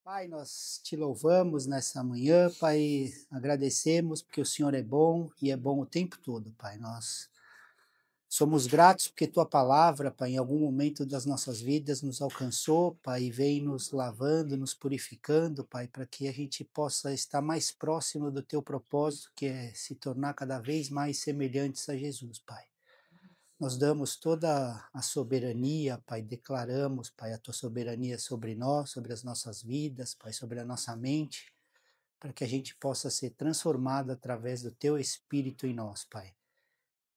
Pai, nós te louvamos nessa manhã, Pai, agradecemos porque o Senhor é bom e é bom o tempo todo, Pai. Nós somos gratos porque tua palavra, Pai, em algum momento das nossas vidas nos alcançou, Pai, e vem nos lavando, nos purificando, Pai, para que a gente possa estar mais próximo do teu propósito, que é se tornar cada vez mais semelhantes a Jesus, Pai. Nós damos toda a soberania, Pai, declaramos, Pai, a tua soberania sobre nós, sobre as nossas vidas, Pai, sobre a nossa mente, para que a gente possa ser transformado através do teu Espírito em nós, Pai.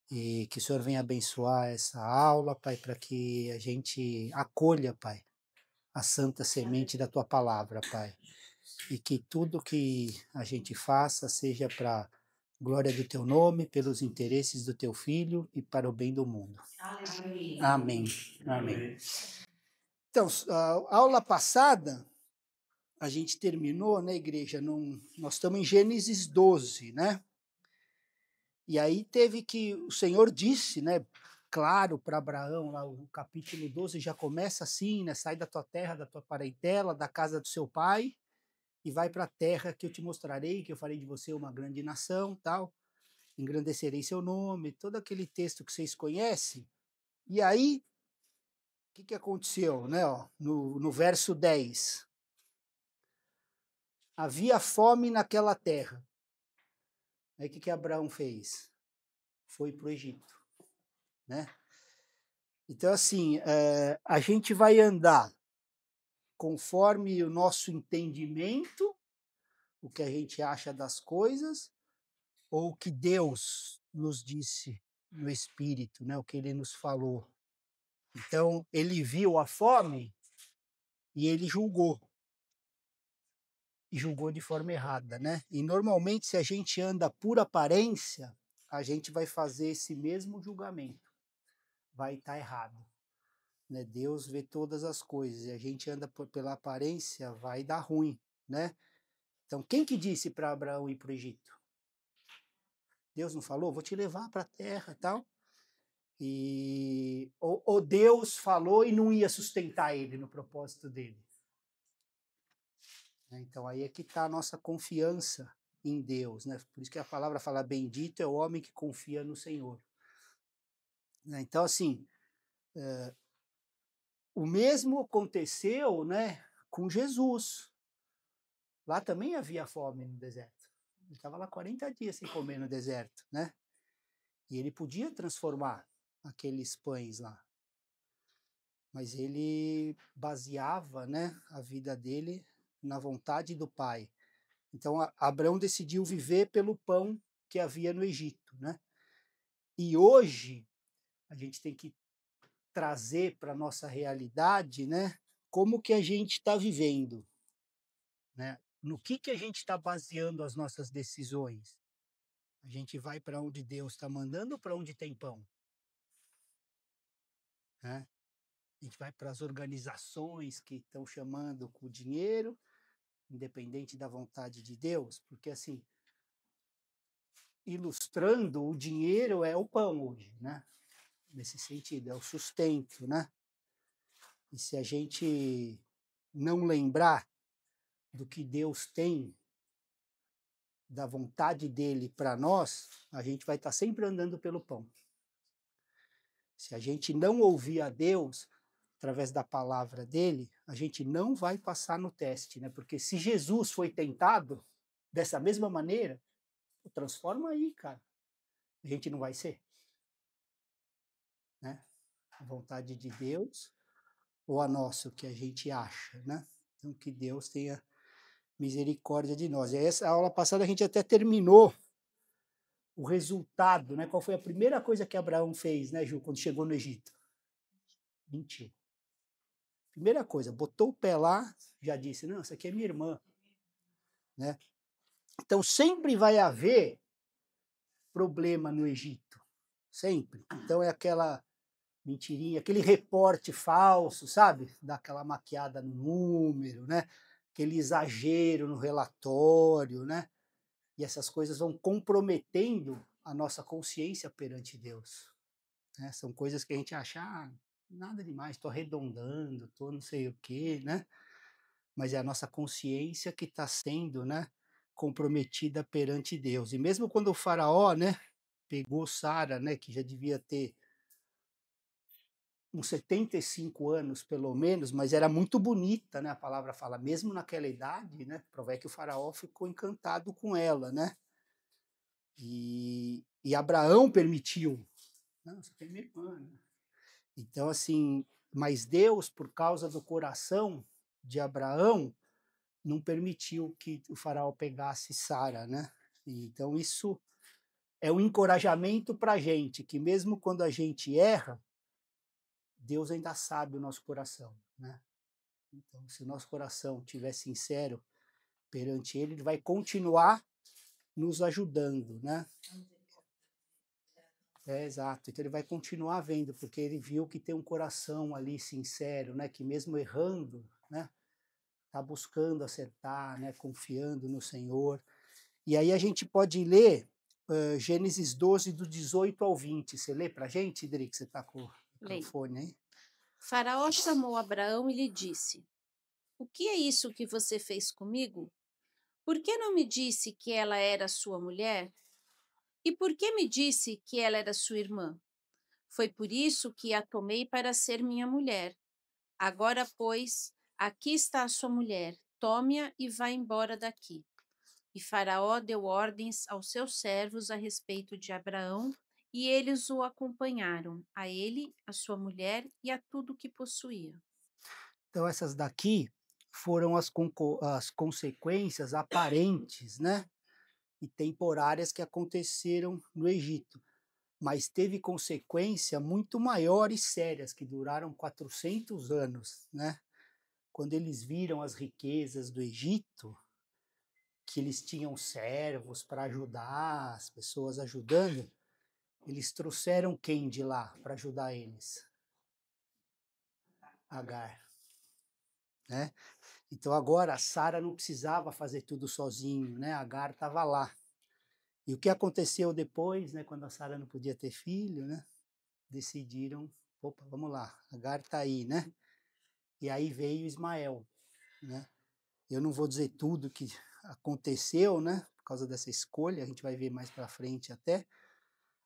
E que o Senhor venha abençoar essa aula, Pai, para que a gente acolha, Pai, a santa semente da tua palavra, Pai. E que tudo que a gente faça seja para glória do teu nome, pelos interesses do teu filho e para o bem do mundo. Amém. Amém. Então, a aula passada, a gente terminou, né, igreja? Nós estamos em Gênesis 12, né? E aí teve que, o Senhor disse, né, claro, para Abraão, lá o capítulo 12 já começa assim, né? Sai da tua terra, da tua parentela, da casa do seu pai, e vai para a terra que eu te mostrarei, que eu farei de você uma grande nação, tal. Engrandecerei seu nome, todo aquele texto que vocês conhecem. E aí, o que aconteceu, né? Ó, no verso 10. Havia fome naquela terra. Aí o que Abraão fez? Foi para o Egito, né? Então, assim, a gente vai andar conforme o nosso entendimento, o que a gente acha das coisas, ou o que Deus nos disse no Espírito, né? O que Ele nos falou. Então, ele viu a fome e ele julgou. E julgou de forma errada, né? E normalmente, se a gente anda por aparência, a gente vai fazer esse mesmo julgamento. Vai estar errado. Né? Deus vê todas as coisas e a gente anda pela aparência, vai dar ruim, né? Então, quem que disse para Abraão ir para o Egito? Deus não falou? Vou te levar para a terra e tal. Ou Deus falou e não ia sustentar ele no propósito dele. Então, aí é que está a nossa confiança em Deus, né? Por isso que a palavra fala, bendito é o homem que confia no Senhor. Então, assim, o mesmo aconteceu, né, com Jesus. Lá também havia fome no deserto. Ele estava lá 40 dias sem comer no deserto, né? E ele podia transformar aqueles pães lá. Mas ele baseava, né, a vida dele na vontade do Pai. Então, Abraão decidiu viver pelo pão que havia no Egito, né? E hoje, a gente tem que trazer para a nossa realidade, né, como que a gente está vivendo, né? No que a gente está baseando as nossas decisões? A gente vai para onde Deus está mandando ou para onde tem pão? Né? A gente vai para as organizações que estão chamando com o dinheiro, independente da vontade de Deus, porque assim, ilustrando, o dinheiro é o pão hoje, né? Nesse sentido, é o sustento, né? E se a gente não lembrar do que Deus tem, da vontade dele para nós, a gente vai estar sempre andando pelo pão. Se a gente não ouvir a Deus através da palavra dele, a gente não vai passar no teste, né? Porque se Jesus foi tentado dessa mesma maneira, transforma aí, cara. A gente não vai ser, né? A vontade de Deus ou a nossa, o que a gente acha, né? Então que Deus tenha misericórdia de nós. E essa aula passada a gente até terminou o resultado, né? Qual foi a primeira coisa que Abraão fez, né, Ju, quando chegou no Egito? Mentiu. Primeira coisa, botou o pé lá, já disse, não, essa aqui é minha irmã, né? Então sempre vai haver problema no Egito, sempre. Então é aquela mentirinha, aquele reporte falso, sabe? Dá aquela maquiada no número, né? Aquele exagero no relatório, né? E essas coisas vão comprometendo a nossa consciência perante Deus. Né? São coisas que a gente acha, nada demais, estou arredondando, estou não sei o quê, né? mas é a nossa consciência que está sendo, né, comprometida perante Deus. E mesmo quando o faraó, né, pegou Sara, né, que já devia ter uns 75 anos pelo menos, mas era muito bonita, né, a palavra fala, mesmo naquela idade, né, prova que o faraó ficou encantado com ela, né, e Abraão permitiu, não, você tem minha irmã, né? Então assim, mas Deus, por causa do coração de Abraão, não permitiu que o faraó pegasse Sara, né, então isso é um encorajamento para a gente, que mesmo quando a gente erra, Deus ainda sabe o nosso coração, né? Então, se o nosso coração estiver sincero perante Ele, Ele vai continuar nos ajudando, né? É, exato. Então, Ele vai continuar vendo, porque Ele viu que tem um coração ali sincero, né? Que mesmo errando, né? Está buscando acertar, né? Confiando no Senhor. E aí a gente pode ler Gênesis 12, do 18 ao 20. Você lê para a gente, Idri, que você está com o Leia. microfone aí? Faraó chamou Abraão e lhe disse: O que é isso que você fez comigo? Por que não me disse que ela era sua mulher? E por que me disse que ela era sua irmã? Foi por isso que a tomei para ser minha mulher. Agora, pois, aqui está a sua mulher. Tome-a e vá embora daqui. E Faraó deu ordens aos seus servos a respeito de Abraão, e eles o acompanharam, a ele, a sua mulher e a tudo que possuía. Então, essas daqui foram as consequências aparentes, né? E temporárias que aconteceram no Egito. Mas teve consequência muito maior e sérias, que duraram 400 anos, né? Quando eles viram as riquezas do Egito, que eles tinham servos para ajudar, as pessoas ajudando, eles trouxeram quem de lá para ajudar eles? Agar, né? Então agora a Sara não precisava fazer tudo sozinho, né? Agar estava lá. E o que aconteceu depois, né, quando a Sara não podia ter filho, né? Decidiram, opa, vamos lá, Agar está aí, né? E aí veio Ismael, né? Eu não vou dizer tudo que aconteceu, né? Por causa dessa escolha, a gente vai ver mais para frente até.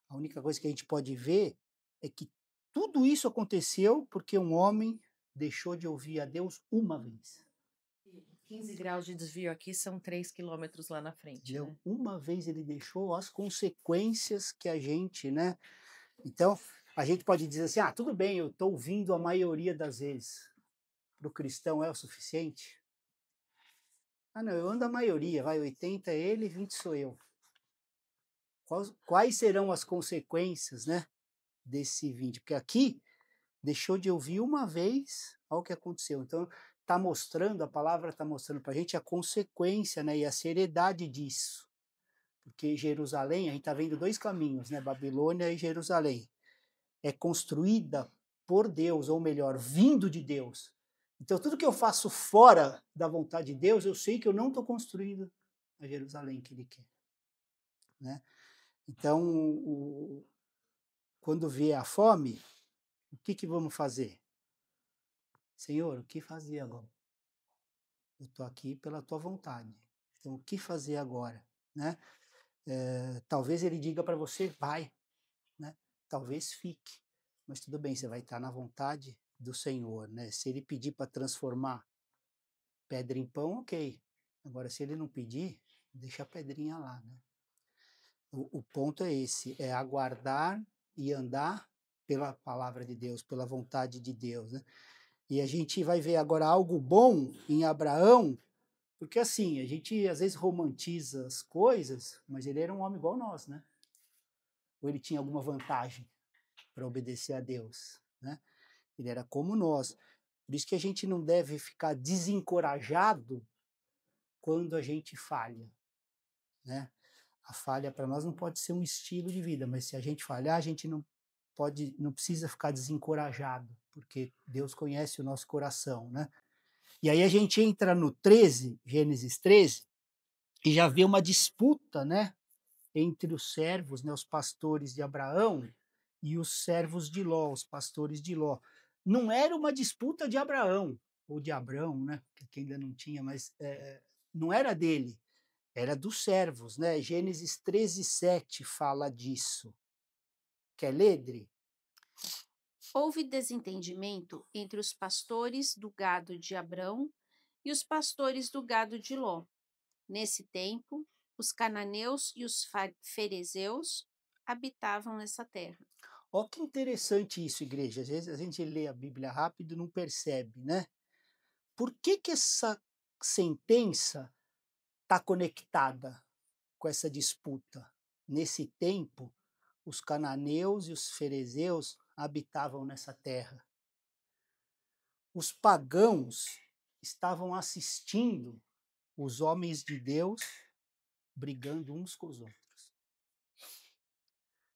A única coisa que a gente pode ver é que tudo isso aconteceu porque um homem deixou de ouvir a Deus uma vez. 15 graus de desvio aqui são 3 quilômetros lá na frente, Entendeu? né? Uma vez ele deixou as consequências que a gente, né? Então, a gente pode dizer assim, ah, tudo bem, eu estou ouvindo a maioria das vezes. Para o cristão é o suficiente? Ah, não, eu ando a maioria, vai, 80 é ele, 20 sou eu. Quais serão as consequências, né, desse 20? Porque aqui deixou de ouvir uma vez, olha o que aconteceu. Então, está mostrando, a palavra está mostrando para a gente a consequência, né, e a seriedade disso. Porque Jerusalém, a gente está vendo dois caminhos, né, Babilônia e Jerusalém. É construída por Deus, ou melhor, vindo de Deus. Então, tudo que eu faço fora da vontade de Deus, eu sei que eu não estou construindo a Jerusalém que Ele quer, né? Então, quando vier a fome, o que vamos fazer? Senhor, o que fazer agora? Eu estou aqui pela tua vontade. Então, o que fazer agora? Né? Talvez ele diga para você, vai. Né? Talvez fique. Mas tudo bem, você vai estar na vontade do Senhor. Né? Se ele pedir para transformar pedra em pão, ok. Agora, se ele não pedir, deixa a pedrinha lá. Né? O ponto é esse, é aguardar e andar pela palavra de Deus, pela vontade de Deus. Né? E a gente vai ver agora algo bom em Abraão, porque assim, a gente às vezes romantiza as coisas, mas ele era um homem igual nós, né? Ou ele tinha alguma vantagem para obedecer a Deus, né? Ele era como nós. Por isso que a gente não deve ficar desencorajado quando a gente falha, né? A falha para nós não pode ser um estilo de vida, mas se a gente falhar, a gente não precisa ficar desencorajado, porque Deus conhece o nosso coração, né? E aí a gente entra no 13, Gênesis 13, e já vê uma disputa, né, entre os servos, né, os pastores de Abraão e os servos de Ló, os pastores de Ló. Não era uma disputa de Abraão, ou de Abrão, né? Que ainda não tinha, mas não era dele, era dos servos, né? Gênesis 13:7 fala disso. Quer ler, Dri? Houve desentendimento entre os pastores do gado de Abrão e os pastores do gado de Ló. Nesse tempo, os cananeus e os ferezeus habitavam nessa terra. Ó, que interessante isso, igreja. Às vezes a gente lê a Bíblia rápido e não percebe, né? Por que que essa sentença está conectada com essa disputa? Nesse tempo, os cananeus e os ferezeus habitavam nessa terra. Os pagãos estavam assistindo os homens de Deus brigando uns com os outros.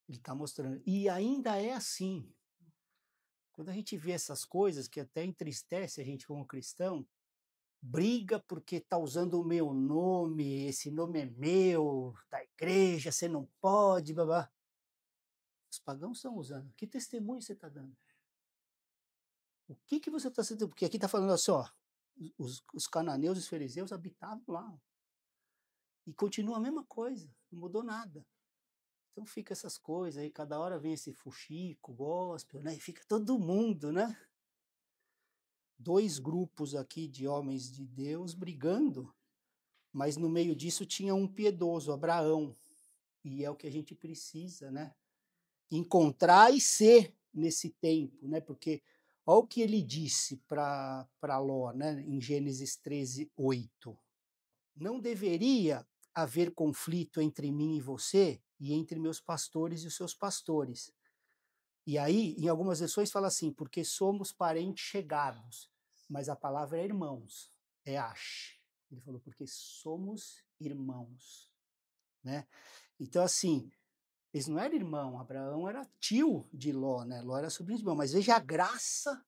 Ele está mostrando. E ainda é assim. Quando a gente vê essas coisas que até entristece a gente como cristão, briga porque está usando o meu nome, esse nome é meu, da igreja, você não pode, babá. Os pagãos estão usando. Que testemunho você está dando? O que que você está sendo? Porque aqui está falando assim, ó, os cananeus e os fariseus habitavam lá. E continua a mesma coisa, não mudou nada. Então fica essas coisas aí, cada hora vem esse fuxico, gospel, né? E fica todo mundo, né? Dois grupos aqui de homens de Deus brigando, mas no meio disso tinha um piedoso, Abraão. E é o que a gente precisa, né? Encontrar e ser nesse tempo, né? Porque olha o que ele disse para Ló, né? Em Gênesis 13:8. Não deveria haver conflito entre mim e você e entre meus pastores e os seus pastores. E aí, em algumas versões fala assim, porque somos parentes chegados, mas a palavra é irmãos, é ash. Ele falou, porque somos irmãos, né? Então, assim, eles não eram irmão, Abraão era tio de Ló, né? Ló era sobrinho de irmão, mas veja a graça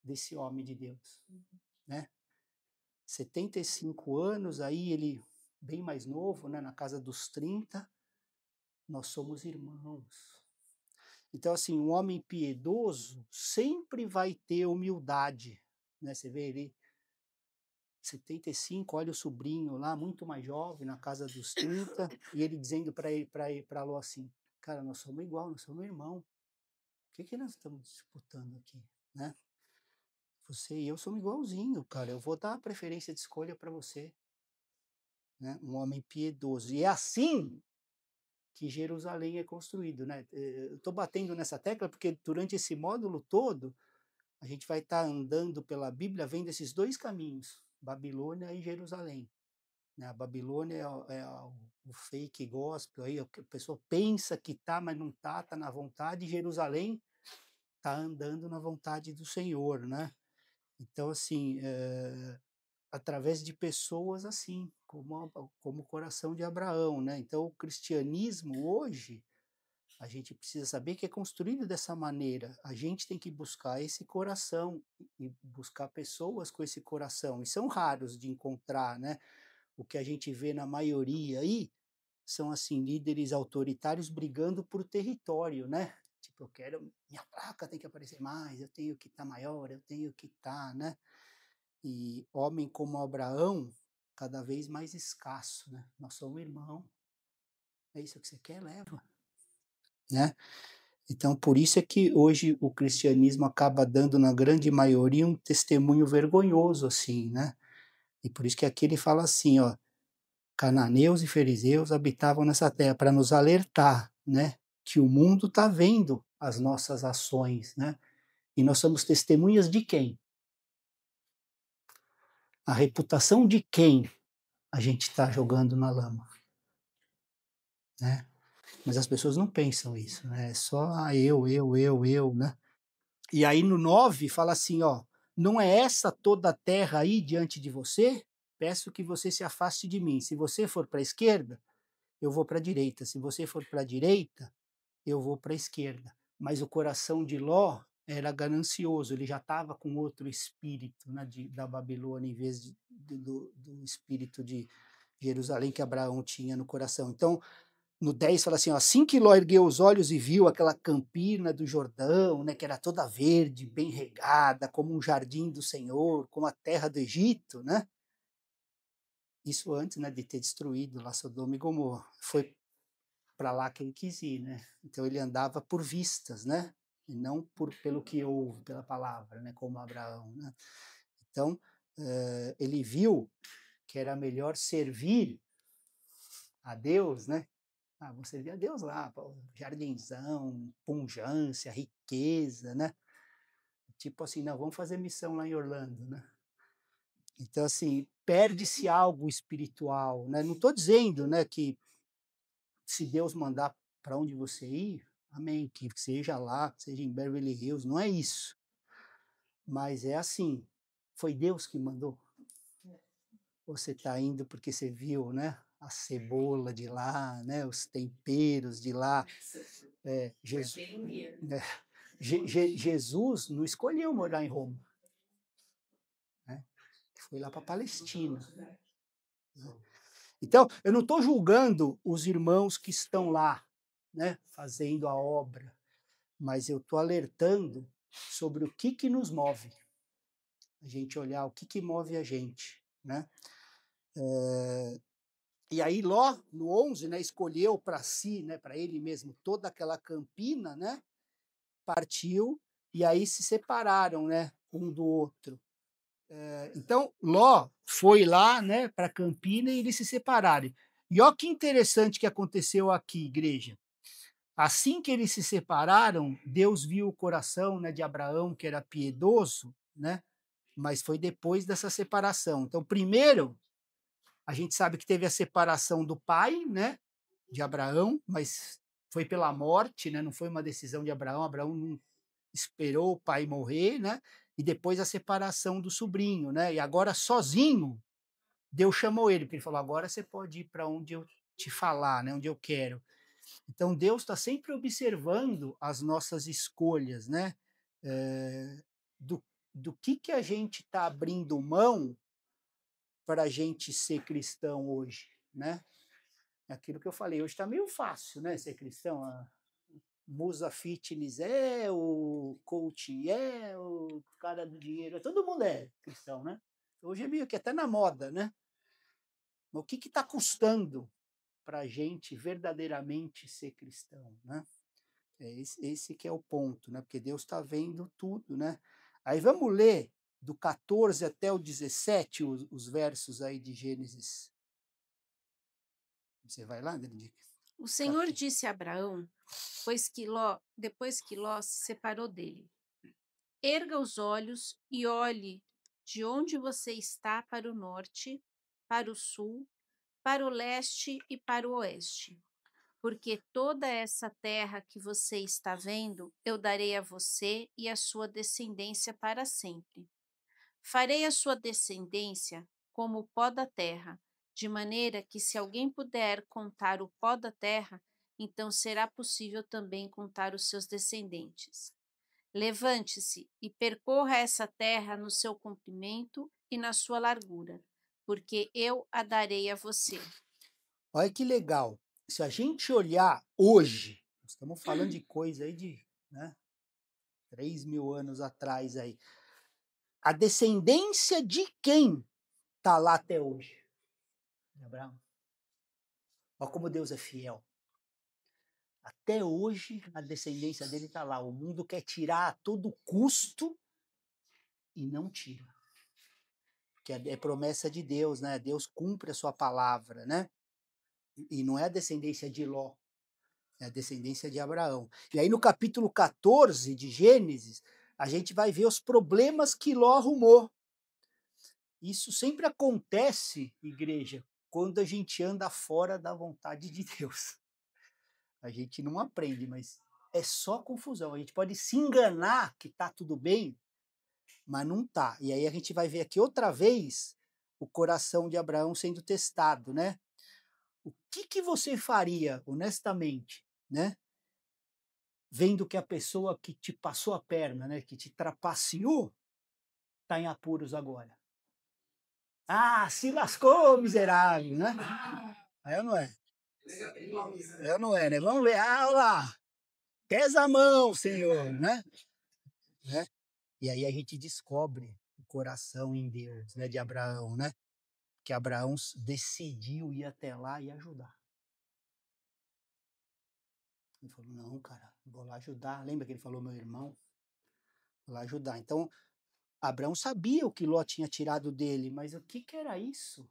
desse homem de Deus, né? 75 anos, aí ele bem mais novo, né? Na casa dos 30, nós somos irmãos. Então, assim, um homem piedoso sempre vai ter humildade, né? Você vê ele, 75, olha o sobrinho lá, muito mais jovem, na casa dos 30, e ele dizendo para Ló assim, cara, nós somos igual, nós somos irmão. O que que nós estamos disputando aqui, né? Você e eu somos igualzinho, cara. Eu vou dar a preferência de escolha para você, né? Um homem piedoso. E é assim que Jerusalém é construído, né? Eu estou batendo nessa tecla porque durante esse módulo todo a gente vai estar andando pela Bíblia vendo esses dois caminhos, Babilônia e Jerusalém. Né? A Babilônia o fake gospel, aí, a pessoa pensa que tá, mas não tá, tá na vontade, e Jerusalém tá andando na vontade do Senhor, né? Então, assim, através de pessoas assim, como o coração de Abraão, né? Então, o cristianismo hoje, a gente precisa saber que é construído dessa maneira. A gente tem que buscar esse coração e buscar pessoas com esse coração. E são raros de encontrar, né? O que a gente vê na maioria aí são assim líderes autoritários brigando por território, né? Tipo, eu quero minha placa tem que aparecer mais, eu tenho que estar maior, eu tenho que estar, né? E homem como Abraão, cada vez mais escasso, né? Nós somos irmão. É isso que você quer, leva, né? Então, por isso é que hoje o cristianismo acaba dando, na grande maioria, um testemunho vergonhoso, assim, né? E por isso que aqui ele fala assim, ó, cananeus e fariseus habitavam nessa terra, para nos alertar, né? Que o mundo está vendo as nossas ações, né? E nós somos testemunhas de quem? A reputação de quem a gente está jogando na lama, né? Mas as pessoas não pensam isso, né? É só eu, né? E aí no 9 fala assim, ó, não é essa toda a terra aí diante de você? Peço que você se afaste de mim. Se você for para a esquerda, eu vou para a direita. Se você for para a direita, eu vou para a esquerda. Mas o coração de Ló era ganancioso, ele já estava com outro espírito, né, da Babilônia, em vez do espírito de Jerusalém que Abraão tinha no coração. Então, no 10 fala assim, ó, assim que Ló ergueu os olhos e viu aquela campina do Jordão, né, que era toda verde, bem regada, como um jardim do Senhor, como a terra do Egito, né? Isso antes, né, de ter destruído lá Sodoma e Gomorra. Foi para lá que ele quis ir, né? Então ele andava por vistas, né? E não pelo que ouve, pela palavra, né? Como Abraão, né? Então ele viu que era melhor servir a Deus, né? Ah, vou servir a Deus lá, pô, jardinzão, pungência, riqueza, né? Tipo assim, não, vamos fazer missão lá em Orlando, né? Então, assim, perde-se algo espiritual, né? Não estou dizendo, né, que se Deus mandar para onde você ir, amém, que seja lá, seja em Beverly Hills, não é isso. Mas é assim, foi Deus que mandou. Você está indo porque você viu, né, a cebola de lá, né, os temperos de lá. Jesus não escolheu morar em Roma, né? Foi lá para a Palestina. Né? Então, eu não estou julgando os irmãos que estão lá, né, fazendo a obra, mas eu estou alertando sobre o que nos move. A gente olhar o que move a gente, né? E aí Ló, no 11, né, escolheu para si, né, para ele mesmo, toda aquela campina, né? Partiu e aí se separaram, né, um do outro. Então, Ló foi lá, né, para Campina e eles se separaram. E olha que interessante que aconteceu aqui, igreja. Assim que eles se separaram, Deus viu o coração, né, de Abraão, que era piedoso, né, mas foi depois dessa separação. Então, primeiro, a gente sabe que teve a separação do pai, né, de Abraão, mas foi pela morte, né, não foi uma decisão de Abraão. Abraão não esperou o pai morrer, né? E depois a separação do sobrinho, né? E agora sozinho, Deus chamou ele, porque ele falou: agora você pode ir para onde eu te falar, né? Onde eu quero. Então Deus está sempre observando as nossas escolhas, né? Do, do que a gente está abrindo mão para a gente ser cristão hoje, né? Aquilo que eu falei, hoje está meio fácil, né? Ser cristão. Musa Fitness o coach o cara do dinheiro, todo mundo é cristão, né? Hoje é meio que até na moda, né? Mas o que está custando para a gente verdadeiramente ser cristão, né? Esse que é o ponto, né? Porque Deus está vendo tudo, né? Aí vamos ler do 14 até o 17, os versos aí de Gênesis. Você vai lá, Denise? O Senhor disse a Abraão, depois que Ló se separou dele: erga os olhos e olhe de onde você está para o norte, para o sul, para o leste e para o oeste. Porque toda essa terra que você está vendo, eu darei a você e a sua descendência para sempre. Farei a sua descendência como o pó da terra, de maneira que, se alguém puder contar o pó da terra, então será possível também contar os seus descendentes. Levante-se e percorra essa terra no seu comprimento e na sua largura, porque eu a darei a você. Olha que legal. Se a gente olhar hoje, nós estamos falando de coisa aí de, né, 3.000 anos atrás aí. A descendência de quem está lá até hoje? Abraão. Olha como Deus é fiel. Até hoje a descendência dele está lá. O mundo quer tirar a todo custo e não tira. Que é promessa de Deus, né? Deus cumpre a sua palavra, né? E não é a descendência de Ló, é a descendência de Abraão. E aí no capítulo 14 de Gênesis, a gente vai ver os problemas que Ló arrumou. Isso sempre acontece, igreja, quando a gente anda fora da vontade de Deus. A gente não aprende, mas é só confusão. A gente pode se enganar que está tudo bem, mas não tá. E aí a gente vai ver aqui outra vez o coração de Abraão sendo testado, né? O que você faria, honestamente, né? Vendo que a pessoa que te passou a perna, né, que te trapaceou, está em apuros agora. Ah, se lascou, miserável, né? Aí não é. É ou não é, né? Vamos ver. Ah, olha lá. Pesa a mão, Senhor, né? Né? E aí a gente descobre o coração em Deus, né, de Abraão, né? Que Abraão decidiu ir até lá e ajudar. Ele falou, não, cara, vou lá ajudar. Lembra que ele falou, meu irmão? Vou lá ajudar. Então, Abraão sabia o que Ló tinha tirado dele, mas o que era isso?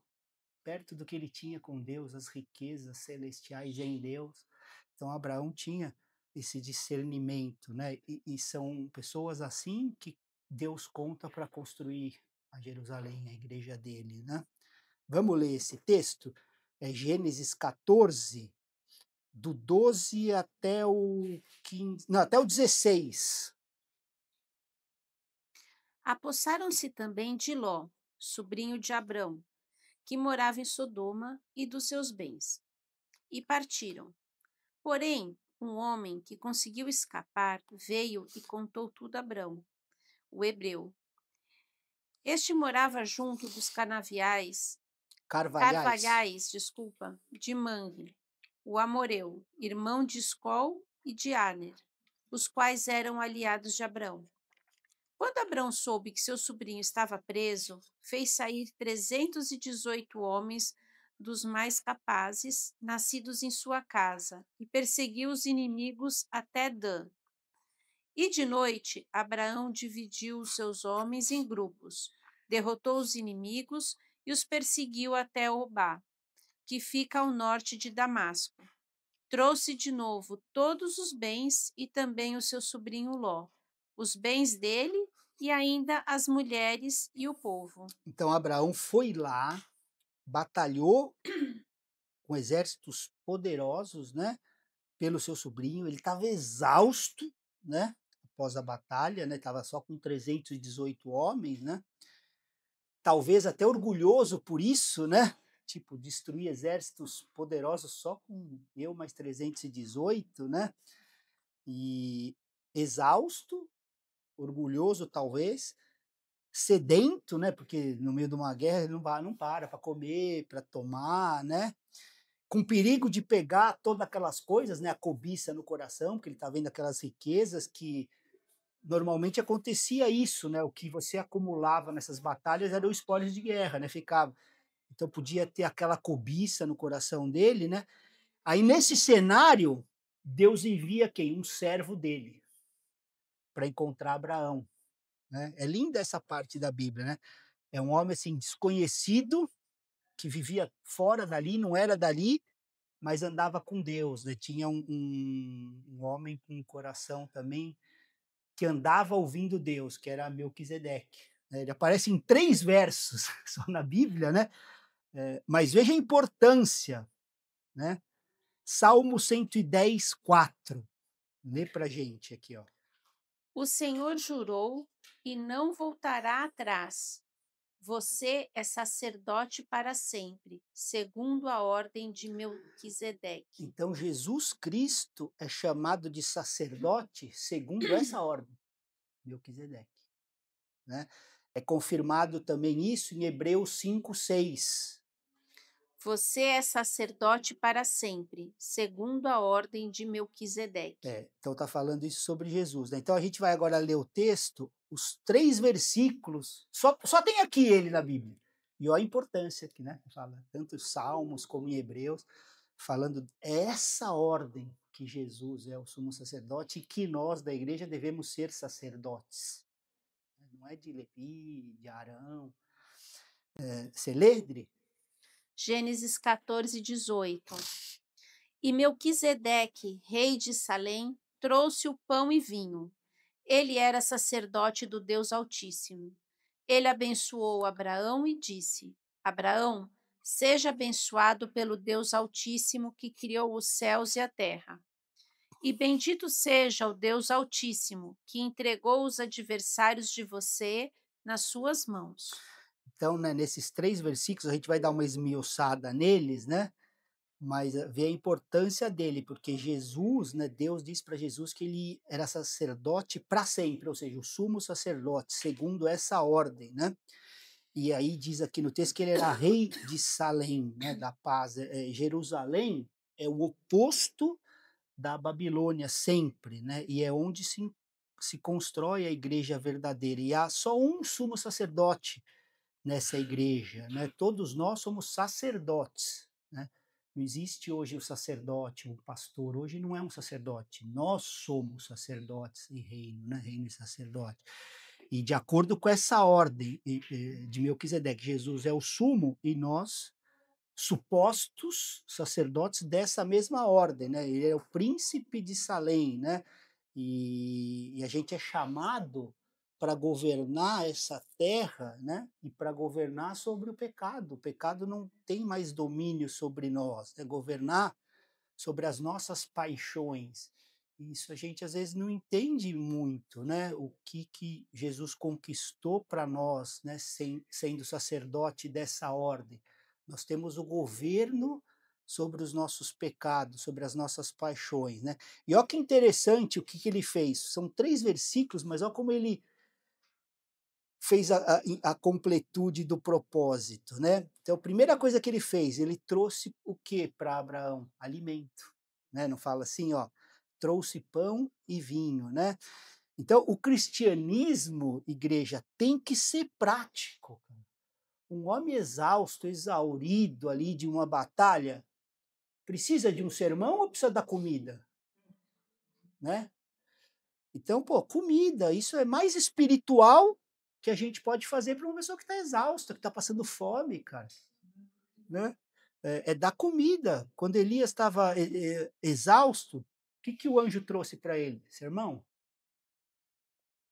Perto do que ele tinha com Deus, as riquezas celestiais em Deus. Então, Abraão tinha esse discernimento, né? E são pessoas assim que Deus conta para construir a Jerusalém, a igreja dele, né? Vamos ler esse texto? É Gênesis 14, do 12 até o 15, não, até o 16. Apossaram-se também de Ló, sobrinho de Abrão, que morava em Sodoma, e dos seus bens, e partiram. Porém, um homem que conseguiu escapar veio e contou tudo a Abrão, o hebreu. Este morava junto dos Carvalhais. de Manre, o amoreu, irmão de Escol e de Aner, os quais eram aliados de Abrão. Quando Abrão soube que seu sobrinho estava preso, fez sair 318 homens dos mais capazes, nascidos em sua casa, e perseguiu os inimigos até Dan. E de noite, Abraão dividiu os seus homens em grupos, derrotou os inimigos e os perseguiu até Obá, que fica ao norte de Damasco. Trouxe de novo todos os bens e também o seu sobrinho Ló, os bens dele e ainda as mulheres e o povo. Então Abraão foi lá, batalhou com exércitos poderosos, né? Pelo seu sobrinho, ele estava exausto, né? Após a batalha, né? Estava só com 318 homens, né? Talvez até orgulhoso por isso, né? Tipo, destruir exércitos poderosos só com eu mais 318, né? E exausto, orgulhoso talvez, sedento, né? Porque no meio de uma guerra ele não para comer, para tomar, né? Com perigo de pegar todas aquelas coisas, né? A cobiça no coração, porque ele está vendo aquelas riquezas que normalmente acontecia isso, né? O que você acumulava nessas batalhas era o espólio de guerra, né? Ficava. Então podia ter aquela cobiça no coração dele, né? Aí nesse cenário, Deus envia quem? Um servo dele para encontrar Abraão, né? É linda essa parte da Bíblia, né? É um homem assim desconhecido que vivia fora dali, não era dali, mas andava com Deus, né? Tinha um homem com um coração também que andava ouvindo Deus, que era Melquisedeque, né? Ele aparece em 3 versos só na Bíblia, né? Mas veja a importância, né? Salmo 110, 4. Lê pra gente aqui, ó. O Senhor jurou e não voltará atrás. Você é sacerdote para sempre, segundo a ordem de Melquisedeque. Então Jesus Cristo é chamado de sacerdote segundo essa ordem, Melquisedeque, né? É confirmado também isso em Hebreus 5, 6. Você é sacerdote para sempre, segundo a ordem de Melquisedeque. Então está falando isso sobre Jesus, né? Então a gente vai agora ler o texto, os 3 versículos, só tem aqui ele na Bíblia. E olha a importância aqui, né? Fala tanto em Salmos como em Hebreus, falando essa ordem que Jesus é o sumo sacerdote e que nós da igreja devemos ser sacerdotes. Não é de Levi, de Arão. Você lê, Dri? Gênesis 14, 18. E Melquisedeque, rei de Salém, trouxe o pão e vinho. Ele era sacerdote do Deus Altíssimo. Ele abençoou Abraão e disse: Abraão, seja abençoado pelo Deus Altíssimo que criou os céus e a terra. E bendito seja o Deus Altíssimo que entregou os adversários de você nas suas mãos. Então, né, nesses 3 versículos, a gente vai dar uma esmiuçada neles, né? Mas vê a importância dele, porque Jesus, né, Deus disse para Jesus que ele era sacerdote para sempre, ou seja, o sumo sacerdote, segundo essa ordem, né? E aí diz aqui no texto que ele era rei de Salém, né, da paz. Jerusalém é o oposto da Babilônia sempre, né? E é onde se constrói a igreja verdadeira. E há só um sumo sacerdote nessa igreja, né? Todos nós somos sacerdotes, né? Não existe hoje o sacerdote, o pastor, hoje não é um sacerdote, nós somos sacerdotes e reino, né? Reino e sacerdote. E de acordo com essa ordem de Melquisedeque, Jesus é o sumo e nós supostos sacerdotes dessa mesma ordem, né? Ele é o príncipe de Salém, né? E a gente é chamado para governar essa terra, né? E para governar sobre o pecado. O pecado não tem mais domínio sobre nós, é governar sobre as nossas paixões. Isso a gente às vezes não entende muito, né? O que Jesus conquistou para nós, né? Sendo sacerdote dessa ordem. Nós temos o governo sobre os nossos pecados, sobre as nossas paixões, né? E olha que interessante o que ele fez. São 3 versículos, mas olha como ele fez a completude do propósito, né? Então, a primeira coisa que ele fez, ele trouxe o que para Abraão? Alimento, né? Não fala assim, ó, trouxe pão e vinho, né? Então, o cristianismo, igreja, tem que ser prático. Um homem exausto, exaurido ali de uma batalha, precisa de um sermão ou precisa da comida, né? Então, pô, comida, isso é mais espiritual que a gente pode fazer para uma pessoa que está exausta, que está passando fome, cara, né? É dar comida. Quando Elias estava exausto, o que o anjo trouxe para ele? Sermão?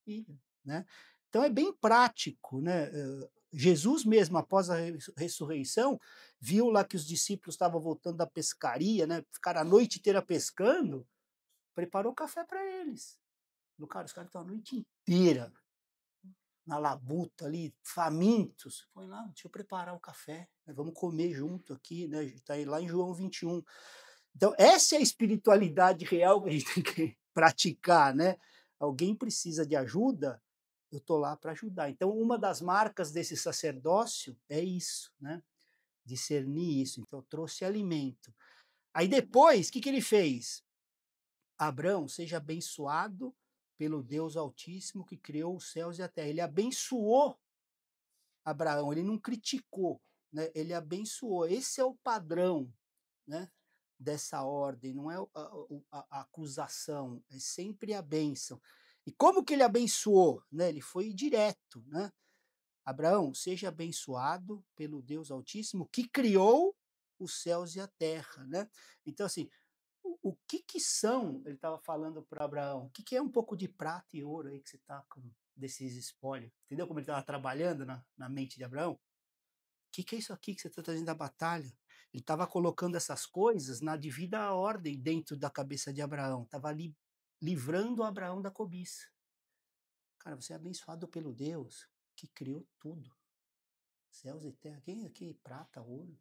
Comida, né? Então é bem prático, né? Jesus mesmo, após a ressurreição, viu lá que os discípulos estavam voltando da pescaria, né? Ficaram a noite inteira pescando, preparou café para eles. Cara, os caras estão a noite inteira na labuta ali, famintos. Foi lá, deixa eu preparar o café, né? Vamos comer junto aqui, né? Está lá em João 21. Então, essa é a espiritualidade real que a gente tem que praticar, né? Alguém precisa de ajuda, eu estou lá para ajudar. Então, uma das marcas desse sacerdócio é isso, né? Discernir isso. Então, trouxe alimento. Aí depois, o que ele fez? Abraão, seja abençoado pelo Deus Altíssimo que criou os céus e a terra. Ele abençoou Abraão, ele não criticou, né? Ele abençoou. Esse é o padrão, né? Dessa ordem, não é a acusação, é sempre a bênção. E como que ele abençoou? Né? Ele foi direto, né? Abraão, seja abençoado pelo Deus Altíssimo que criou os céus e a terra, né? Então, assim, o que são, ele estava falando para Abraão, o que é um pouco de prata e ouro aí que você está com desses espólios? Entendeu como ele estava trabalhando na mente de Abraão? O que é isso aqui que você está trazendo da batalha? Ele estava colocando essas coisas na devida ordem dentro da cabeça de Abraão. Estava ali livrando Abraão da cobiça. Cara, você é abençoado pelo Deus que criou tudo. Céus e terra. Quem aqui? Prata, ouro.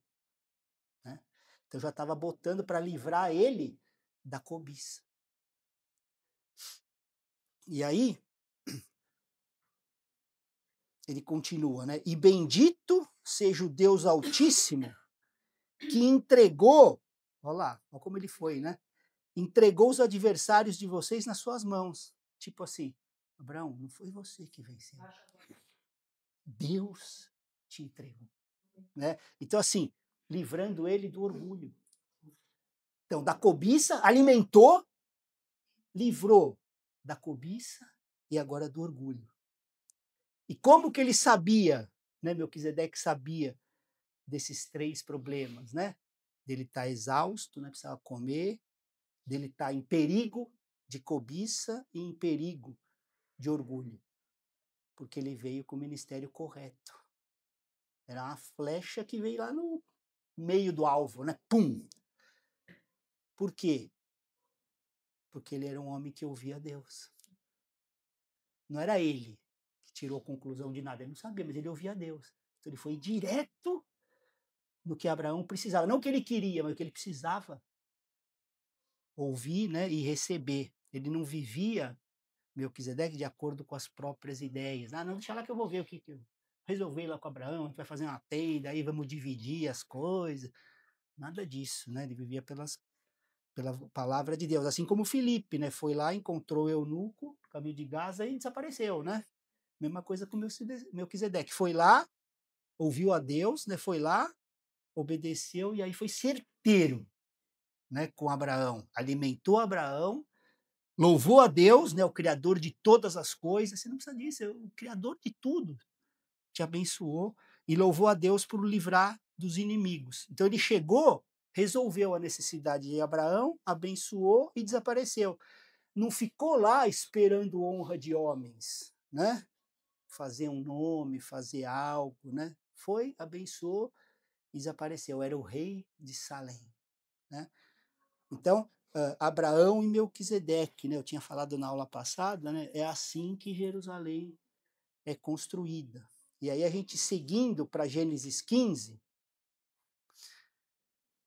Né? Então já estava botando para livrar ele da cobiça. E aí, ele continua, né? E bendito seja o Deus Altíssimo que entregou, olha lá, olha como ele foi, né? Entregou os adversários de vocês nas suas mãos. Tipo assim, Abraão, não foi você que venceu. Deus te entregou. Né? Então, assim, livrando ele do orgulho. Então, da cobiça, alimentou, livrou da cobiça e agora do orgulho. E como que ele sabia, né? Melquisedeque sabia desses 3 problemas, né? Dele estar exausto, né? Precisava comer, dele estar em perigo de cobiça e em perigo de orgulho, porque ele veio com o ministério correto. Era uma flecha que veio lá no meio do alvo, né? Pum! Por quê? Porque ele era um homem que ouvia Deus. Não era ele que tirou conclusão de nada, ele não sabia, mas ele ouvia Deus. Então ele foi direto no que Abraão precisava, não o que ele queria, mas o que ele precisava ouvir, né, e receber. Ele não vivia Melquisedeque de acordo com as próprias ideias. Ah, não, deixa lá que eu vou ver o que eu resolvi lá com Abraão, a gente vai fazer uma tenda, aí vamos dividir as coisas. Nada disso, né? Ele vivia pelas pela palavra de Deus. Assim como Filipe, né? Foi lá, encontrou o eunuco, no caminho de Gaza, e desapareceu, né? Mesma coisa com Melquisedeque. Foi lá, ouviu a Deus, né? Foi lá, obedeceu, e aí foi certeiro, né? Com Abraão. Alimentou Abraão, louvou a Deus, né? O Criador de todas as coisas. Você não precisa disso, é o Criador de tudo. Te abençoou e louvou a Deus por o livrar dos inimigos. Então ele chegou, resolveu a necessidade de Abraão, abençoou e desapareceu. Não ficou lá esperando honra de homens, né? Fazer um nome, fazer algo, né? Foi, abençoou e desapareceu. Era o rei de Salém, né? Então, Abraão e Melquisedeque, né? Eu tinha falado na aula passada, né? É assim que Jerusalém é construída. E aí a gente seguindo para Gênesis 15,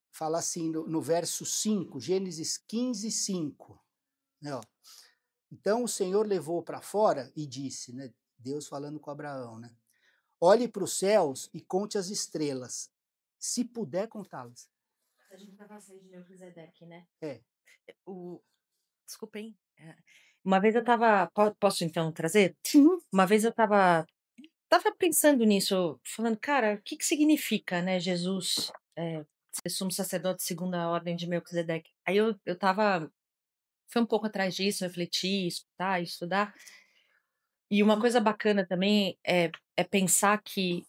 fala assim no verso 5, Gênesis 15, 5. Né, ó. Então o Senhor levou para fora e disse, né, Deus falando com Abraão, né, olhe para os céus e conte as estrelas, se puder contá-las. A gente tá falando de Melquisedeque, né? É. O... Desculpa, hein? Uma vez eu tava... Posso então trazer? Sim. Uma vez eu tava pensando nisso, falando, cara, o que que significa, né, Jesus ser sumo sacerdote segundo a ordem de Melquisedeque? Aí eu tava... Fui um pouco atrás disso, refletir, escutar, estudar. E uma coisa bacana também é pensar que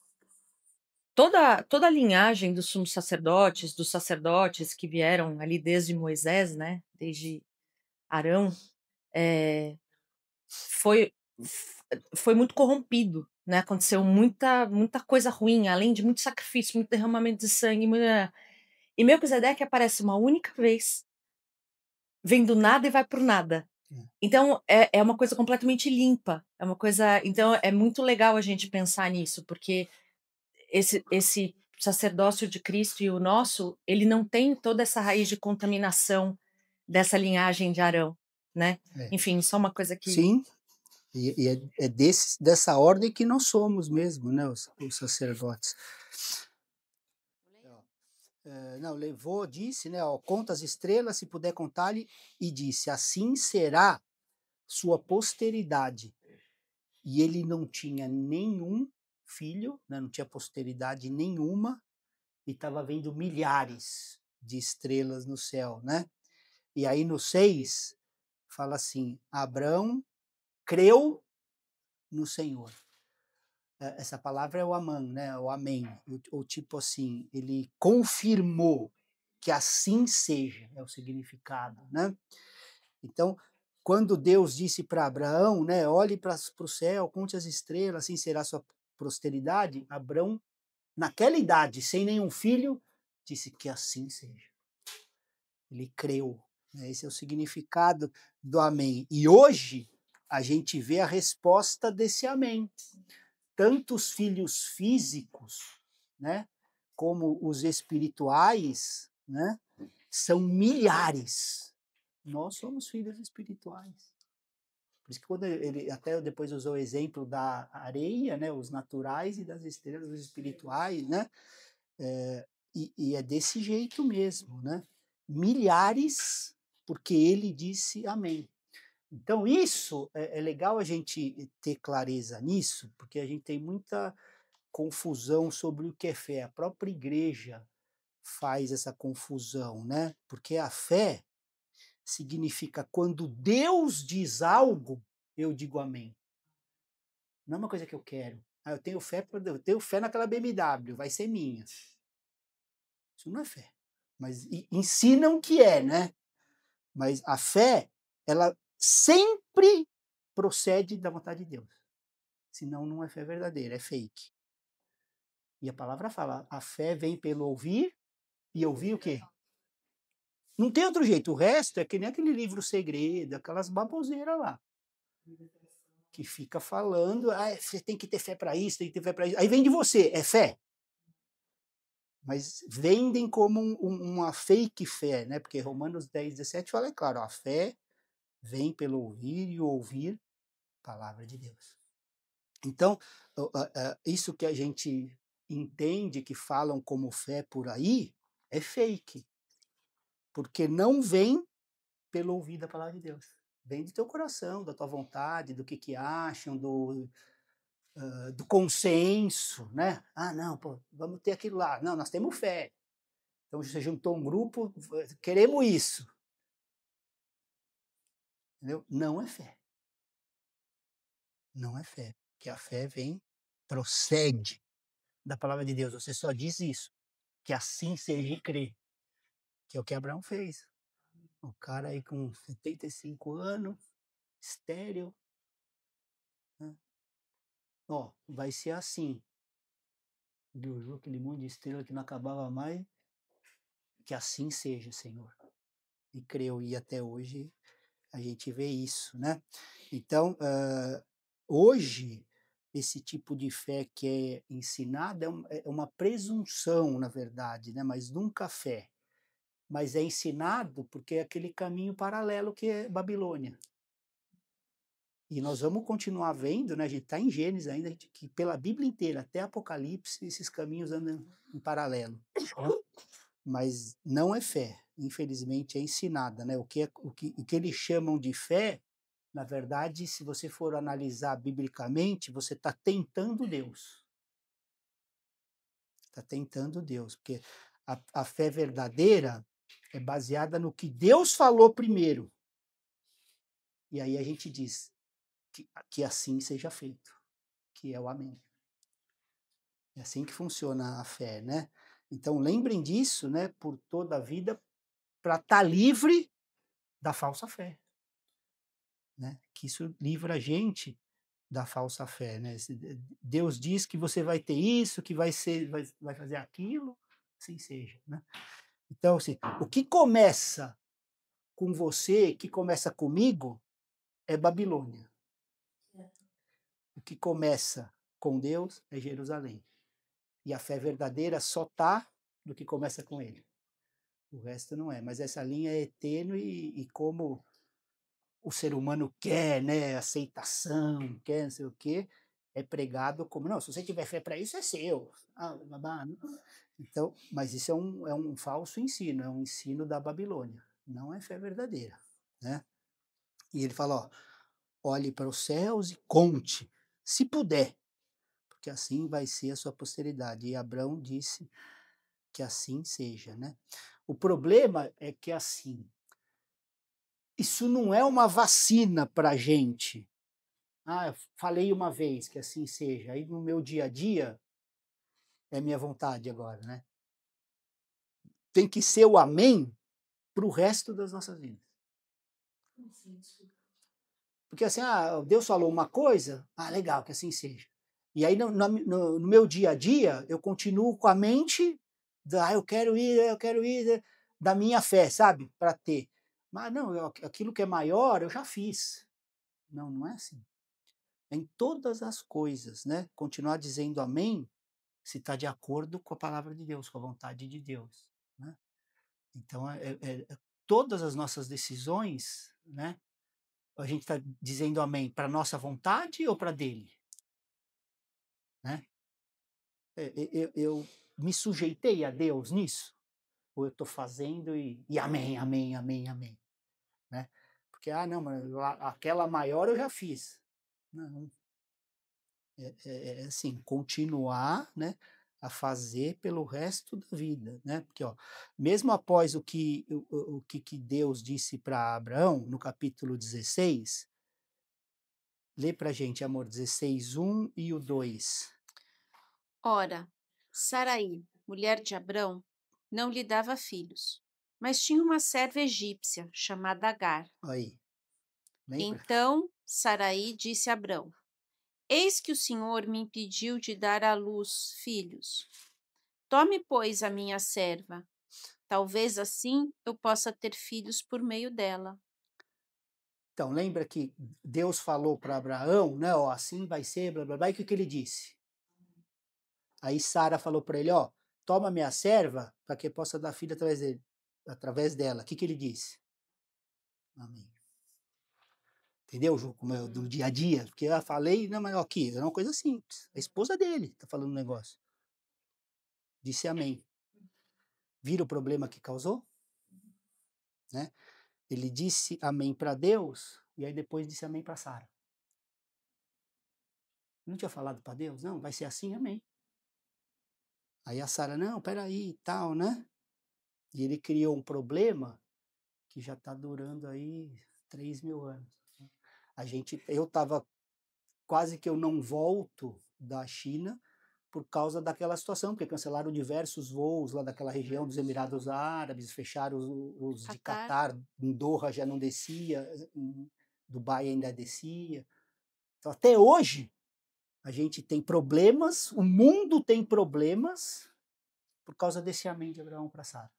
toda a linhagem dos sumos sacerdotes, dos sacerdotes que vieram ali desde Moisés, né, desde Arão, foi foi muito corrompido, né? Aconteceu muita coisa ruim, além de muito sacrifício, muito derramamento de sangue. E Melquisedeque aparece uma única vez, vem do nada e vai pro nada. Então é uma coisa completamente limpa, é uma coisa. Então é muito legal a gente pensar nisso, porque esse sacerdócio de Cristo e o nosso, ele não tem toda essa raiz de contaminação dessa linhagem de Arão, né? É. Enfim, só uma coisa que... Sim, e é dessa ordem que nós somos mesmo, né, os sacerdotes. Não, levou, disse, né, ó, conta as estrelas, se puder contar-lhe, e disse, assim será sua posteridade. E ele não tinha nenhum filho, né, não tinha posteridade nenhuma, e estava vendo milhares de estrelas no céu, né? E aí no 6, fala assim, Abrão creu no Senhor. Essa palavra é o amã, né? O amém. Ou tipo assim, ele confirmou que assim seja, é o significado, né? Então, quando Deus disse para Abraão, né, olhe para o céu, conte as estrelas, assim será a sua posteridade, Abraão, naquela idade, sem nenhum filho, disse que assim seja. Ele creu. Né? Esse é o significado do amém. E hoje, a gente vê a resposta desse amém. Tanto os filhos físicos, né, como os espirituais, né, são milhares. Nós somos filhos espirituais. Por isso que quando ele até depois usou o exemplo da areia, né, os naturais e das estrelas, os espirituais, né, e é desse jeito mesmo, né? Milhares, porque ele disse amém. Então isso é legal a gente ter clareza nisso, porque a gente tem muita confusão sobre o que é fé. A própria igreja faz essa confusão, né? Porque a fé significa quando Deus diz algo, eu digo amém. Não é uma coisa que eu quero. Eu tenho fé naquela BMW, vai ser minha. Isso não é fé. Mas ensinam que é, né? Mas a fé, ela sempre procede da vontade de Deus. Senão não é fé verdadeira, é fake. E a palavra fala, a fé vem pelo ouvir, e ouvir o quê? Não tem outro jeito. O resto é que nem aquele livro Segredo, aquelas baboseiras lá. Que fica falando, você tem que ter fé para isso, tem que ter fé para isso. Aí vem de você, é fé. Mas vendem como uma fake fé, né? Porque Romanos 10, 17 fala, é claro, a fé vem pelo ouvir e ouvir a palavra de Deus. Então, isso que a gente entende que falam como fé por aí é fake. Porque não vem pelo ouvir da palavra de Deus. Vem do teu coração, da tua vontade, do que acham, do consenso, né? Ah, não, pô, vamos ter aquilo lá. Não, nós temos fé. Então você juntou um grupo, queremos isso. Entendeu? Não é fé. Não é fé. Porque a fé procede da palavra de Deus. Você só diz isso. Que assim seja e crê. Que é o que Abraão fez. O cara aí com 75 anos, estéril. Né? Ó, vai ser assim. Viu aquele monte de estrela que não acabava mais. Que assim seja, Senhor. E creu, e até hoje a gente vê isso, né? Então, hoje, esse tipo de fé que é ensinada é uma presunção, na verdade, né? Mas nunca fé. Mas é ensinado porque é aquele caminho paralelo que é Babilônia. E nós vamos continuar vendo, né? A gente está em Gênesis ainda, que pela Bíblia inteira, até Apocalipse, esses caminhos andam em paralelo. Mas não é fé, infelizmente é ensinada, né? O que eles chamam de fé, na verdade, se você for analisar biblicamente, você está tentando Deus. Está tentando Deus, porque a fé verdadeira é baseada no que Deus falou primeiro. E aí a gente diz que assim seja feito, que é o amém. É assim que funciona a fé, né? Então lembrem disso, né? Por toda a vida, para estar livre da falsa fé. Né? Que isso livra a gente da falsa fé, né? Deus diz que você vai ter isso, que vai fazer aquilo, assim seja, né? Então, assim, o que começa com você, que começa comigo, é Babilônia. O que começa com Deus é Jerusalém. E a fé verdadeira só tá no que começa com Ele. O resto não é. Mas essa linha é tênue e como o ser humano quer, né, aceitação, quer não sei o quê, é pregado como, não, se você tiver fé para isso, é seu. Ah, então, mas isso é um falso ensino, é um ensino da Babilônia, não é fé verdadeira, né? E ele fala, ó, olhe para os céus e conte, se puder, porque assim vai ser a sua posteridade. E Abraão disse que assim seja, né? O problema é que assim, isso não é uma vacina para a gente. Ah, eu falei uma vez que assim seja. Aí no meu dia a dia é minha vontade agora, né? Tem que ser o amém para o resto das nossas vidas. Porque assim, Deus falou uma coisa, legal, que assim seja. E aí no meu dia a dia eu continuo com a mente eu quero ir, da minha fé, sabe? Para ter. Mas não, aquilo que é maior eu já fiz. Não, não é assim. Em todas as coisas, né? Continuar dizendo amém se está de acordo com a palavra de Deus, com a vontade de Deus. Né? Então, todas as nossas decisões, né? A gente está dizendo amém para nossa vontade ou para dele? Né? Eu me sujeitei a Deus nisso? Ou eu estou fazendo e amém, amém, amém, amém? Né? Porque, não, mas aquela maior eu já fiz. Não, assim, continuar, né, a fazer pelo resto da vida, né? Porque, ó, mesmo após o que Deus disse para Abraão, no capítulo 16, lê para gente, amor, 16, 1 e o 2. Ora, Saraí, mulher de Abrão, não lhe dava filhos, mas tinha uma serva egípcia chamada Agar. Aí, lembra? Então Saraí disse a Abrão: Eis que o Senhor me impediu de dar à luz filhos. Tome, pois, a minha serva. Talvez assim eu possa ter filhos por meio dela. Então, lembra que Deus falou para Abraão, né, ó, assim vai ser, blá, blá, blá, e o que ele disse? Aí Sara falou para ele, ó, toma minha serva para que possa dar filho através dela. O que ele disse? Amém. Entendeu, Ju, como é do dia a dia? Porque eu falei, não, mas aqui, é uma coisa simples. A esposa dele está falando um negócio. Disse amém. Vira o problema que causou? né? Ele disse amém para Deus e aí depois disse amém para Sara. Não tinha falado para Deus? Não, vai ser assim, amém. Aí a Sara, não, peraí e tal, né? E ele criou um problema que já está durando aí 3.000 anos. Eu estava quase que eu não volto da China por causa daquela situação, porque cancelaram diversos voos lá daquela região dos Emirados Árabes, fecharam os de Catar. Catar, em Doha já não descia, em Dubai ainda descia. Então, até hoje, a gente tem problemas, o mundo tem problemas por causa desse amém de Abraão para Sara.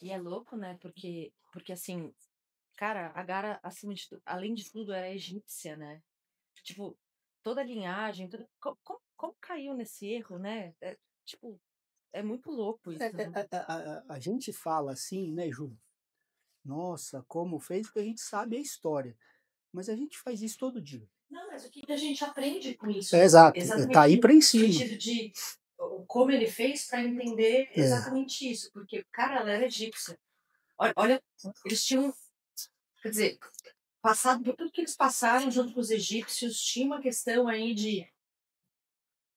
E é louco, né? Porque assim, cara, Agar, acima de tudo, além de tudo, era egípcia, né? Tipo, toda a linhagem, como caiu nesse erro, né? Tipo, é muito louco isso, né? A gente fala assim, né, Ju? Nossa, como fez, porque a gente sabe a história. Mas a gente faz isso todo dia. Não, mas o que a gente aprende com isso? Exato, Exatamente tá aí para no ensino. sentido de como ele fez para entender exatamente isso. Porque, cara, ela era egípcia. Olha, eles tinham, quer dizer, passado por tudo que eles passaram junto com os egípcios, tinha uma questão aí de,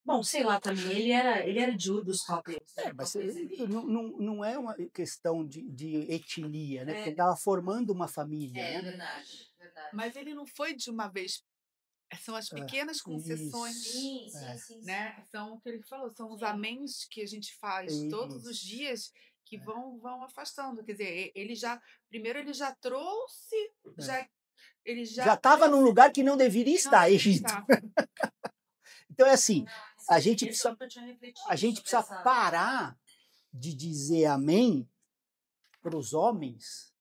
bom, sei lá também, ele era de Ur dos caldeus, né? Mas Talvez ele... não é uma questão de etnia, né? Porque ele estava formando uma família. É né? verdade, verdade. Mas ele não foi de uma vez. São as pequenas concessões, Sim. né? São o que ele falou, são os améns que a gente faz todos os dias que vão afastando. Quer dizer, primeiro ele já trouxe, ele Já estava num lugar que não deveria estar, Egito. Então é assim, a gente precisa parar de dizer amém para os homens,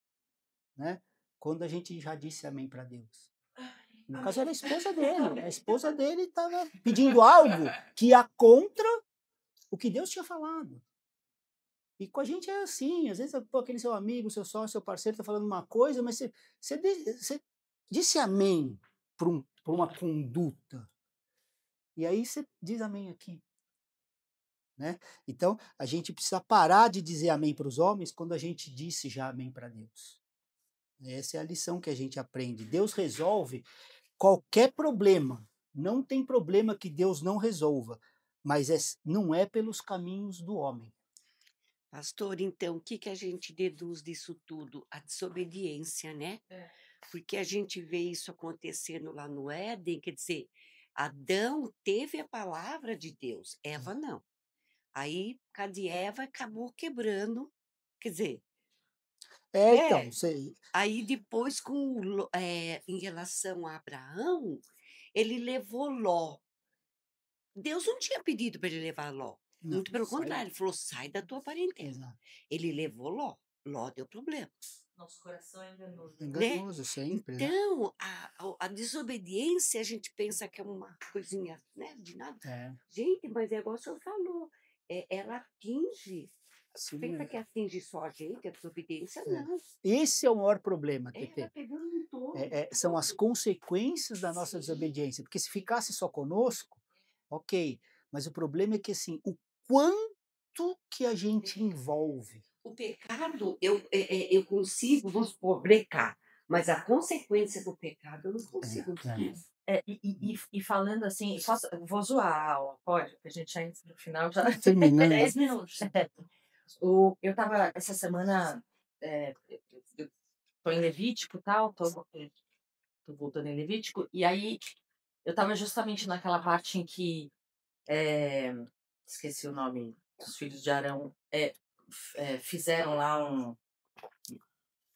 né? Quando a gente já disse amém para Deus. No caso era a esposa dele. A esposa dele estava pedindo algo que ia contra o que Deus tinha falado. E com a gente é assim, às vezes aquele seu amigo, seu sócio, seu parceiro está falando uma coisa, mas você disse amém para uma conduta. E aí você diz amém aqui. Né? Então, a gente precisa parar de dizer amém para os homens quando a gente disse já amém para Deus. Essa é a lição que a gente aprende. Deus resolve qualquer problema. Não tem problema que Deus não resolva, mas não é pelos caminhos do homem. Pastor, então, o que a gente deduz disso tudo? A desobediência, né? Porque a gente vê isso acontecendo lá no Éden, quer dizer, Adão teve a palavra de Deus, Eva não. Aí, cadê Eva, acabou quebrando, quer dizer... Então, Aí depois, em relação a Abraão, ele levou Ló. Deus não tinha pedido para ele levar Ló. não, Muito pelo contrário, ele falou, sai da tua parentela. Exato. Ele levou Ló. Ló deu problema. Nosso coração é enganoso. Enganoso sempre. Então, a desobediência, a gente pensa que é uma coisinha, né, de nada. Gente, mas é igual o senhor falou. Ela atinge. Sim, Pensa que atinge só a gente, a desobediência, não. Esse é o maior problema, TT. Ela pegando em todo. São as consequências da nossa desobediência. Porque se ficasse só conosco, ok. Mas o problema é que, assim, o quanto que a gente envolve. O pecado, eu consigo, vamos supor, brecar. Mas a consequência do pecado eu não consigo. E falando assim, vou zoar, pode? Porque a gente já entra no final, já terminando. 10 minutos. Eu estava essa semana, eu tô em Levítico e tal, tô voltando em Levítico, e aí eu estava justamente naquela parte em que, esqueci o nome, os filhos de Arão fizeram lá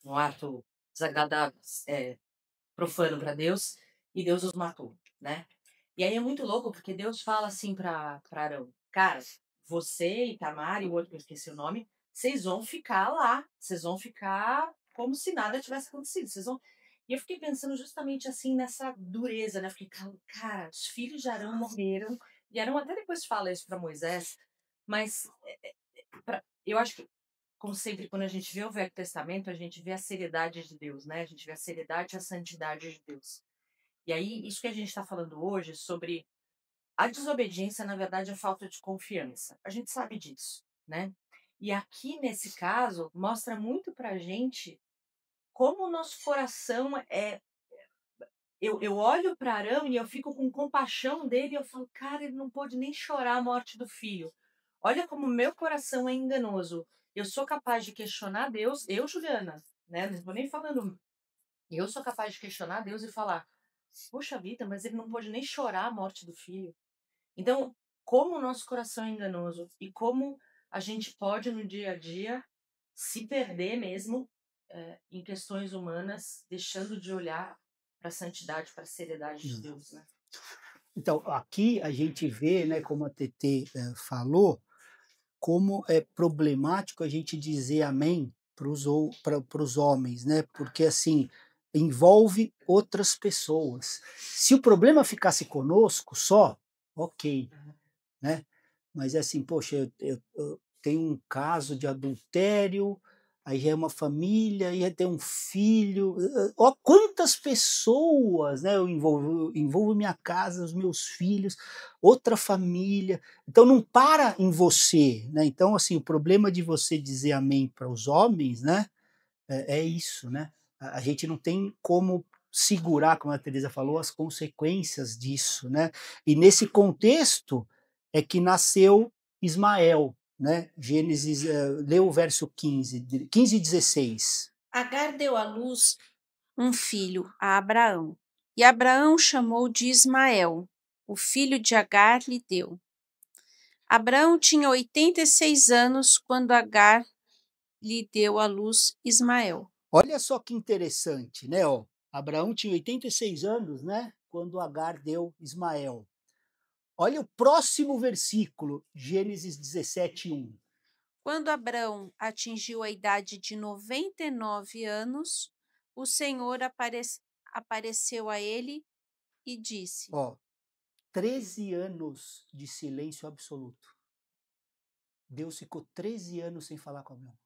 um ato desagradável, profano para Deus, e Deus os matou, né? E aí é muito louco, porque Deus fala assim para Arão, cara, você e Tamar e o outro que eu esqueci o nome, vocês vão ficar lá, vocês vão ficar como se nada tivesse acontecido, vocês vão... E eu fiquei pensando justamente assim nessa dureza, né? Fiquei, cara, os filhos de Arão morreram, e Arão até depois fala isso para Moisés, mas eu acho que, como sempre, quando a gente vê o Velho Testamento, a gente vê a seriedade de Deus, né? A gente vê a seriedade e a santidade de Deus. E aí, isso que a gente está falando hoje sobre a desobediência, na verdade, é falta de confiança. A gente sabe disso, né? E aqui, nesse caso, mostra muito pra gente como o nosso coração é. Eu olho para Arão e eu fico com compaixão dele e eu falo, cara, ele não pôde nem chorar a morte do filho. Olha como meu coração é enganoso. Eu sou capaz de questionar Deus, eu, Juliana, né? Não estou nem falando. Eu sou capaz de questionar Deus e falar, poxa vida, mas ele não pôde nem chorar a morte do filho. Então, como o nosso coração é enganoso e como a gente pode no dia a dia se perder mesmo em questões humanas, deixando de olhar para a santidade, para a seriedade de Deus, né? Então, aqui a gente vê, né, como a TT falou, como é problemático a gente dizer amém para os homens, né? Porque assim envolve outras pessoas. Se o problema ficasse conosco só, ok, né? Mas é assim, poxa, eu tenho um caso de adultério, aí já é uma família, aí já tem um filho. Ó, quantas pessoas, né? Eu envolvo minha casa, os meus filhos, outra família. Então não para em você, né? Então, assim, o problema de você dizer amém para os homens, né? É isso, né? A gente não tem como segurar, como a Teresa falou, as consequências disso, né? E nesse contexto é que nasceu Ismael, né? Gênesis, lê o verso 15 e 16. Agar deu à luz um filho a Abraão, e Abraão chamou de Ismael, o filho de Agar lhe deu. Abraão tinha 86 anos quando Agar lhe deu à luz Ismael. Olha só que interessante, né? Ó, Abraão tinha 86 anos, né? Quando Agar deu Ismael. Olha o próximo versículo, Gênesis 17:1. Quando Abraão atingiu a idade de 99 anos, o Senhor apareceu a ele e disse: Ó, 13 anos de silêncio absoluto. Deus ficou 13 anos sem falar com Abraão.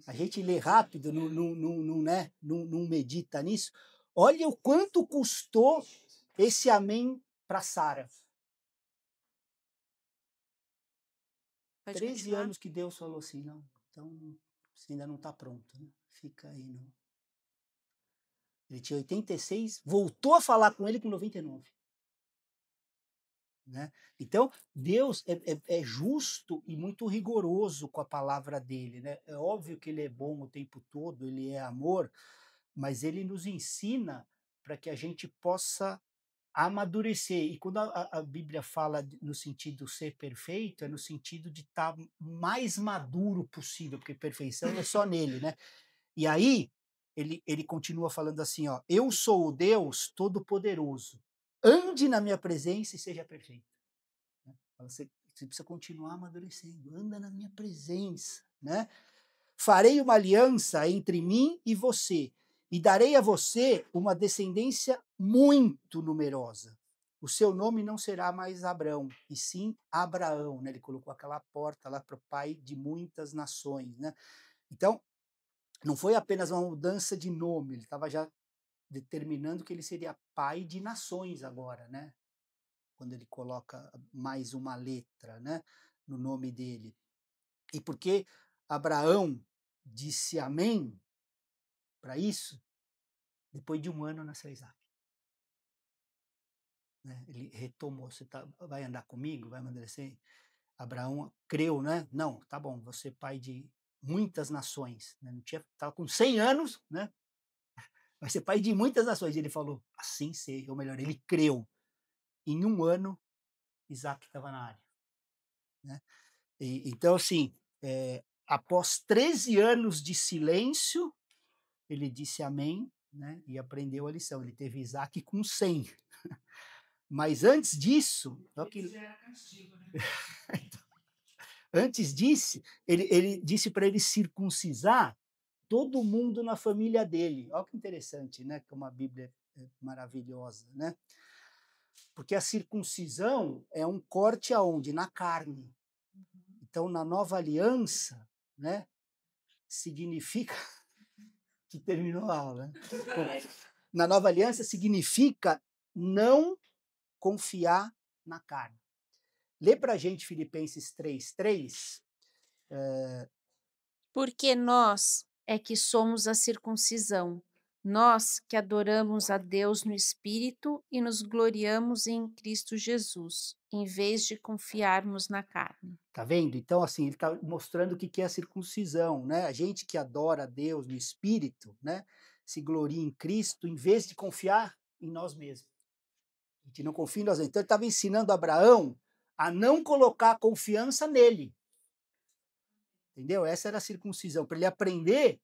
A gente lê rápido, não medita nisso. Olha o quanto custou esse amém para Sara. Pode 13 continuar? anos que Deus falou assim, não, então você ainda não está pronto, né? Fica aí. Não. Ele tinha 86, voltou a falar com ele com 99. Né? Então, Deus é justo e muito rigoroso com a palavra dele. Né? É óbvio que ele é bom o tempo todo, ele é amor, mas ele nos ensina para que a gente possa amadurecer. E quando a Bíblia fala no sentido ser perfeito, é no sentido de estar mais maduro possível, porque perfeição é só nele. Né? E aí, ele continua falando assim, ó, eu sou o Deus Todo-Poderoso, ande na minha presença e seja perfeito. Você precisa continuar amadurecendo, anda na minha presença, né? Farei uma aliança entre mim e você, e darei a você uma descendência muito numerosa. O seu nome não será mais Abrão, e sim Abraão, né? Ele colocou aquela porta lá para o pai de muitas nações, né? Então, não foi apenas uma mudança de nome, ele estava já determinando que ele seria pai de nações agora, né? Quando ele coloca mais uma letra, né, no nome dele. E porque Abraão disse amém para isso, depois de um ano nasceu Isaac. Né? Ele retomou, vai andar comigo, vai amadurecer? Abraão creu, né? Não, tá bom, você é pai de muitas nações. Né? Não tinha, estava com 100 anos, né? Vai ser pai de muitas nações. Ele falou, assim seja, ou melhor, ele creu. Em um ano, Isaac estava na área. Né? Então, assim, após 13 anos de silêncio, ele disse amém, né, e aprendeu a lição. Ele teve Isaac com 100. Mas antes disso... Antes disso, ele disse para ele circuncisar todo mundo na família dele. Olha que interessante, né? Como a Bíblia é maravilhosa, né? Porque a circuncisão é um corte aonde? Na carne. Então, na nova aliança, né, significa que terminou a aula. Né? Na nova aliança significa não confiar na carne. Lê para a gente Filipenses 3:3, Porque nós é que somos a circuncisão, nós que adoramos a Deus no Espírito e nos gloriamos em Cristo Jesus, em vez de confiarmos na carne. Tá vendo? Então, assim, ele está mostrando o que que é a circuncisão, né? A gente que adora a Deus no Espírito, né? Se gloria em Cristo, em vez de confiar em nós mesmos. A gente não confia em nós mesmos. Então, ele estava ensinando Abraão a não colocar confiança nele. Entendeu? Essa era a circuncisão, para ele aprender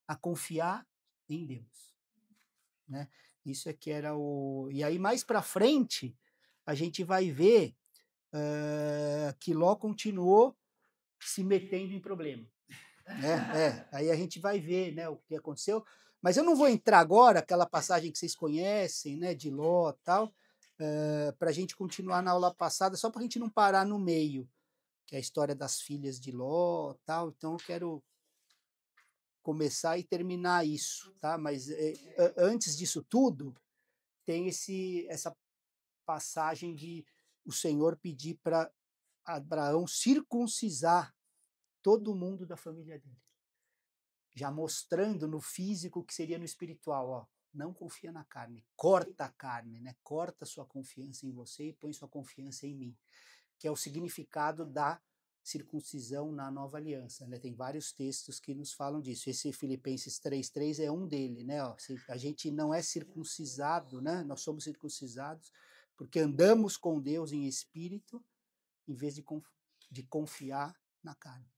a confiar em Deus, né? Isso é que era o... E aí, mais para frente, a gente vai ver que Ló continuou se metendo em problema. Né? Aí a gente vai ver, né, o que aconteceu. Mas eu não vou entrar agora, aquela passagem que vocês conhecem, né, de Ló e tal, para a gente continuar na aula passada, só para a gente não parar no meio, que é a história das filhas de Ló tal. Então eu quero começar e terminar isso, tá? Mas antes disso tudo, tem essa passagem de o Senhor pedir para Abraão circuncisar todo mundo da família dele, já mostrando no físico o que seria no espiritual, ó. Não confia na carne, corta a carne, né? Corta sua confiança em você e põe sua confiança em mim, que é o significado da circuncisão na nova aliança, né? Tem vários textos que nos falam disso. Esse Filipenses 3:3 é um dele, né? Ó, a gente não é circuncisado, né? Nós somos circuncisados porque andamos com Deus em espírito, em vez de confiar na carne.